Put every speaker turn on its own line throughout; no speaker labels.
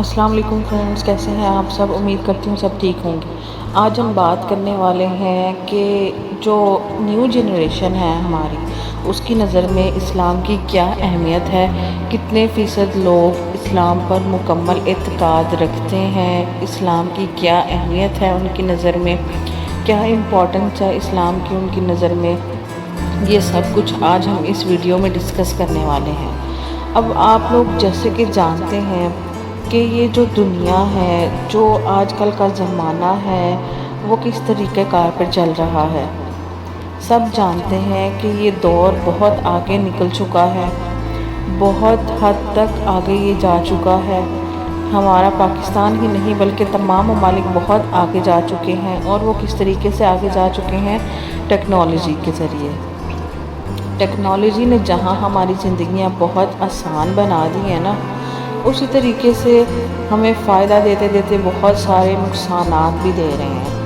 السلام علیکم فرینڈز، کیسے ہیں آپ سب؟ امید کرتی ہوں سب ٹھیک ہوں گے۔ آج ہم بات کرنے والے ہیں کہ جو نیو جنریشن ہے ہماری، اس کی نظر میں اسلام کی کیا اہمیت ہے، کتنے فیصد لوگ اسلام پر مکمل اعتقاد رکھتے ہیں، اسلام کی کیا اہمیت ہے ان کی نظر میں، کیا امپورٹنس ہے اسلام کی ان کی نظر میں، یہ سب کچھ آج ہم اس ویڈیو میں ڈسکس کرنے والے ہیں۔ اب آپ لوگ جیسے کہ جانتے ہیں کہ یہ جو دنیا ہے، جو آج کل کا زمانہ ہے، وہ کس طریقہ کار پر چل رہا ہے۔ سب جانتے ہیں کہ یہ دور بہت آگے نکل چکا ہے، بہت حد تک آگے یہ جا چکا ہے۔ ہمارا پاکستان ہی نہیں بلکہ تمام ممالک بہت آگے جا چکے ہیں، اور وہ کس طریقے سے آگے جا چکے ہیں؟ ٹیکنالوجی کے ذریعے۔ ٹیکنالوجی نے جہاں ہماری زندگیاں بہت آسان بنا دی ہیں نا، اسی طریقے سے ہمیں فائدہ دیتے دیتے بہت سارے نقصانات بھی دے رہے ہیں،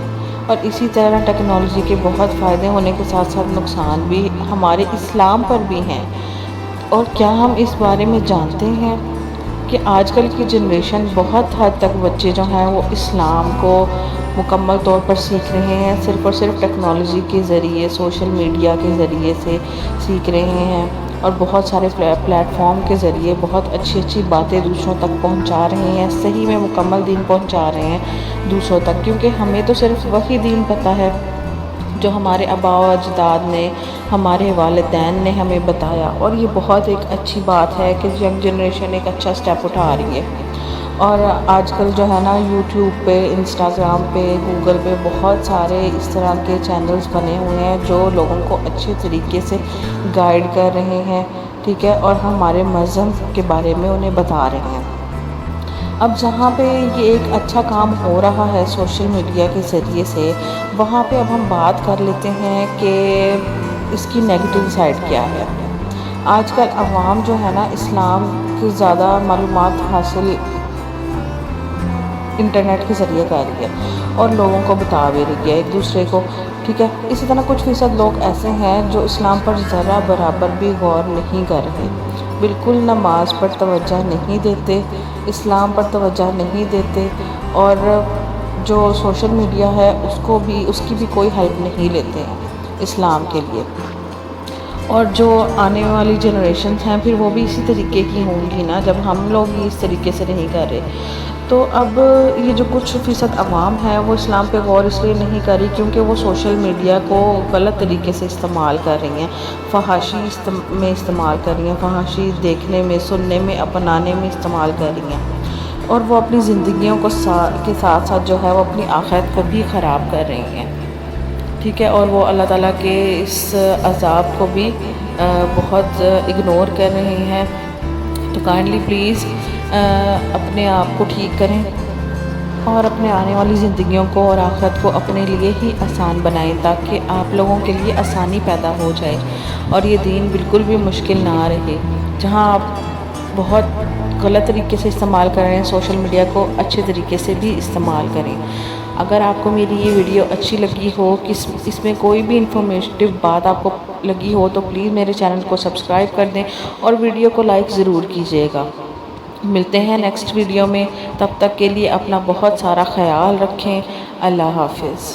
اور اسی طرح ٹیکنالوجی کے بہت فائدے ہونے کے ساتھ ساتھ نقصان بھی ہمارے اسلام پر بھی ہیں۔ اور کیا ہم اس بارے میں جانتے ہیں کہ آج کل کی جنریشن بہت حد تک بچے جو ہیں وہ اسلام کو مکمل طور پر سیکھ رہے ہیں، صرف اور صرف ٹیکنالوجی کے ذریعے، سوشل میڈیا کے ذریعے سے سیکھ رہے ہیں، اور بہت سارے پلیٹ فارم کے ذریعے بہت اچھی اچھی باتیں دوسروں تک پہنچا رہے ہیں، صحیح میں مکمل دین پہنچا رہے ہیں دوسروں تک، کیونکہ ہمیں تو صرف وہی دین پتہ ہے جو ہمارے آباء و اجداد نے، ہمارے والدین نے ہمیں بتایا۔ اور یہ بہت ایک اچھی بات ہے کہ ینگ جنریشن ایک اچھا سٹیپ اٹھا رہی ہے۔ اور آج کل جو ہے نا، یوٹیوب پہ، انسٹاگرام پہ، گوگل پہ بہت سارے اس طرح کے چینلز بنے ہوئے ہیں جو لوگوں کو اچھے طریقے سے گائیڈ کر رہے ہیں، ٹھیک ہے، اور ہمارے مذہب کے بارے میں انہیں بتا رہے ہیں۔ اب جہاں پہ یہ ایک اچھا کام ہو رہا ہے سوشل میڈیا کے ذریعے سے، وہاں پہ اب ہم بات کر لیتے ہیں کہ اس کی نیگیٹو سائڈ کیا ہے۔ آج کل عوام جو ہے نا، اسلام کی زیادہ معلومات حاصل انٹرنیٹ کے ذریعے کر رہی ہے، اور لوگوں کو بتا بھی رہی ہے ایک دوسرے کو، ٹھیک ہے۔ اسی طرح کچھ فیصد لوگ ایسے ہیں جو اسلام پر ذرا برابر بھی غور نہیں کر رہے، بالکل نماز پر توجہ نہیں دیتے، اسلام پر توجہ نہیں دیتے، اور جو سوشل میڈیا ہے اس کی بھی کوئی ہیلپ نہیں لیتے ہیں اسلام کے لیے۔ اور جو آنے والی جنریشنز ہیں پھر وہ بھی اسی طریقے کی ہوں گی نا، جب ہم لوگ ہی اس طریقے سے نہیں کر رہے۔ تو اب یہ جو کچھ فیصد عوام ہے وہ اسلام پہ غور اس لیے نہیں کر رہی کیونکہ وہ سوشل میڈیا کو غلط طریقے سے استعمال کر رہی ہیں، فحاشی میں استعمال کر رہی ہیں، فحاشی دیکھنے میں، سننے میں، اپنانے میں استعمال کر رہی ہیں، اور وہ اپنی زندگیوں کے ساتھ ساتھ جو ہے وہ اپنی آخرت کو بھی خراب کر رہی ہیں، ٹھیک ہے، اور وہ اللہ تعالیٰ کے اس عذاب کو بھی بہت اگنور کر رہے ہیں۔ تو کائنڈلی پلیز اپنے آپ کو ٹھیک کریں، اور اپنے آنے والی زندگیوں کو اور آخرت کو اپنے لیے ہی آسان بنائیں، تاکہ آپ لوگوں کے لیے آسانی پیدا ہو جائے، اور یہ دین بالکل بھی مشکل نہ رہے۔ جہاں آپ بہت غلط طریقے سے استعمال کر رہے ہیں سوشل میڈیا کو، اچھے طریقے سے بھی استعمال کریں۔ اگر آپ کو میری یہ ویڈیو اچھی لگی ہو، اس میں کوئی بھی انفارمیٹیو بات آپ کو لگی ہو، تو پلیز میرے چینل کو سبسکرائب کر دیں، اور ویڈیو کو لائک ضرور کیجیے گا۔ ملتے ہیں نیکسٹ ویڈیو میں، تب تک کے لیے اپنا بہت سارا خیال رکھیں۔ اللہ حافظ۔